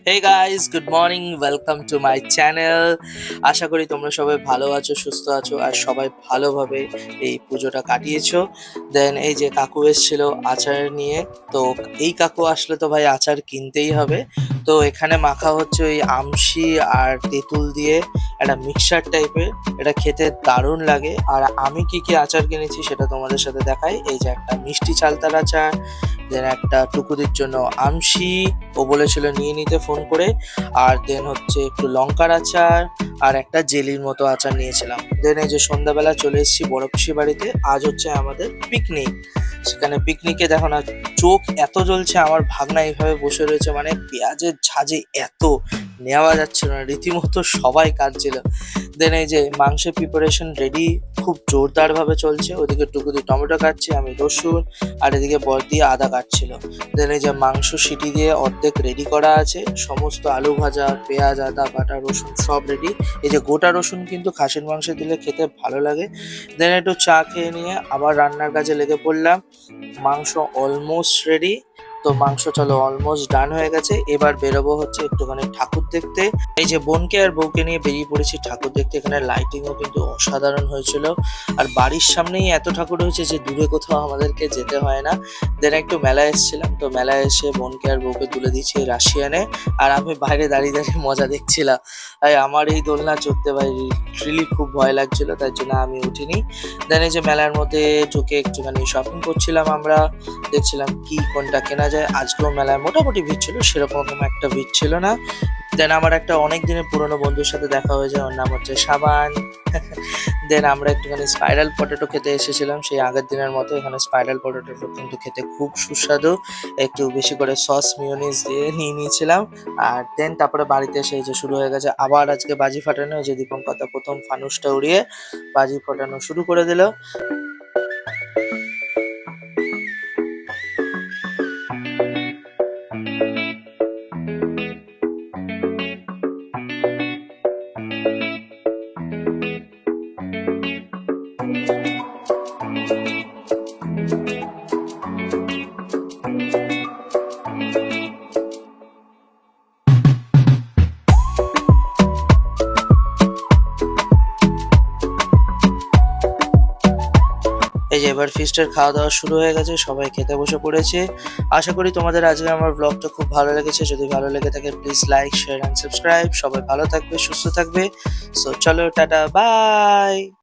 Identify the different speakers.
Speaker 1: Hey guys, good morning, welcome to my channel. আশা করি তোমরা সবাই ভালো আছো, সুস্থ আছো আর সবাই ভালোভাবে এই পুজোটা কাটিয়েছো। দেন এই যে কাকু এসেছিল আচার নিয়ে, তো এই কাকু আসলে তো ভাই আচার কিনতেই হবে। তো এখানে মাখা হচ্ছে ওই আমশি আর তেঁতুল দিয়ে একটা মিক্সচার টাইপের, এটা খেতে দারুণ লাগে। আর আমি কি কি আচার কিনেছি সেটা তোমাদের সাথে দেখাই। এই যে একটা মিষ্টি চালতার আচার, দেন একটা টুকুদির জন্য আমশি, ও বলেছিল নিয়ে নিতে ফোন করে। আর দেন হচ্ছে একটু লঙ্কার আচার আর একটা জেলির মতো আচার নিয়েছিলাম। দেন এই যে সন্ধ্যাবেলা চলে এসেছি বড় পিসির বাড়িতে। আজ হচ্ছে আমাদের পিকনিক। সেখানে পিকনিকে দেখো না, চোখ এত জ্বলছে, আমার ভাগনা এইভাবে বসে রয়েছে, মানে পেঁয়াজের ঝাঁঝে এত নেওয়া যাচ্ছিল না, রীতিমতো সবাই কাঁদছিল। দেন এই যে মাংসের প্রিপারেশন রেডি, খুব জোরদার ভাবে চলছে। ওদিকে টুকুদি টমেটো কাটছে, আমি রসুন, আর এদিকে বড়দি আদা কাটছিল। দেন এই যে মাংস সিটি দিয়ে অর্ধেক রেডি করা আছে, সমস্ত আলু ভাজা, পেঁয়াজ, আদা বাটা, রসুন সব রেডি। এই যে গোটা রসুন কিন্তু খাসির মাংসে দিলে খেতে ভালো লাগে। দেন একটু চা খেয়ে নিয়ে আবার রান্নার কাজে লেগে পড়লাম। মাংস অলমোস্ট রেডি। তো মাংস চলো অলমোস্ট ডান হয়ে গেছে। এবার বেরোবো হচ্ছে একটুখানি ঠাকুর দেখতে। এই যে বোনকে আর বউকে নিয়ে বেরিয়ে পড়েছি ঠাকুর দেখতে। এখানে লাইটিংও কিন্তু অসাধারণ হয়েছিল। আর বাড়ির সামনেই এত ঠাকুর হয়েছে যে দূরে কোথাও আমাদেরকে যেতে হয় না। দেন একটু মেলায় এসেছিলাম, তো মেলায় এসে বোনকে আর বউকে তুলে দিয়েছি রাশিয়ানে। আর আমি বাইরে দাঁড়িয়ে দাঁড়িয়ে মজা দেখছিলাম। তাই আমার এই দোলনা চড়তে ভাই লিটারেলি খুব ভয় লাগছিল, তাই জন্য আমি উঠিনি। দেন এই যে মেলার মধ্যে ঢুকে একটুখানি শপিং করছিলাম আমরা, দেখছিলাম কি কোনটা কেনা যায়। আজকেও মেলায় মোটামুটি ভিড় ছিল, সেরকম একটা ভিড় ছিল না। দেন আমার একটা অনেক দিনের পুরনো বন্ধুর সাথে দেখা হয়ে যায়, ওর নাম হচ্ছে সাবান। দেন আমরা একটুখানি স্পাইরাল পটেটো খেতে এসেছিলাম সেই আগের দিনের মতো। এখানে স্পাইরাল পটেটোটা কিন্তু খেতে খুব সুস্বাদু, একটু বেশি করে সস মিওনিজ দিয়ে নিয়ে নিয়েছিলাম। আর দেন তারপরে বাড়িতে এসে এই যে শুরু হয়ে গেছে আবার আজকে বাজি ফাটানো। ওই যে দীপঙ্কতা প্রথম ফানুসটা উড়িয়ে বাজি ফাটানো শুরু করে দিল। এই যে এবার ফিস্টের খাওয়া দাওয়া শুরু হয়ে গেছে, সবাই খেতে বসে পড়েছে। আশা করি তোমাদের আজকে আমার ব্লগটা খুব ভালো লেগেছে। যদি ভালো লেগে থাকে please like, share and subscribe. সবাই ভালো থাকবে, সুস্থ থাকবে। সো চলো, টাটা, বাই।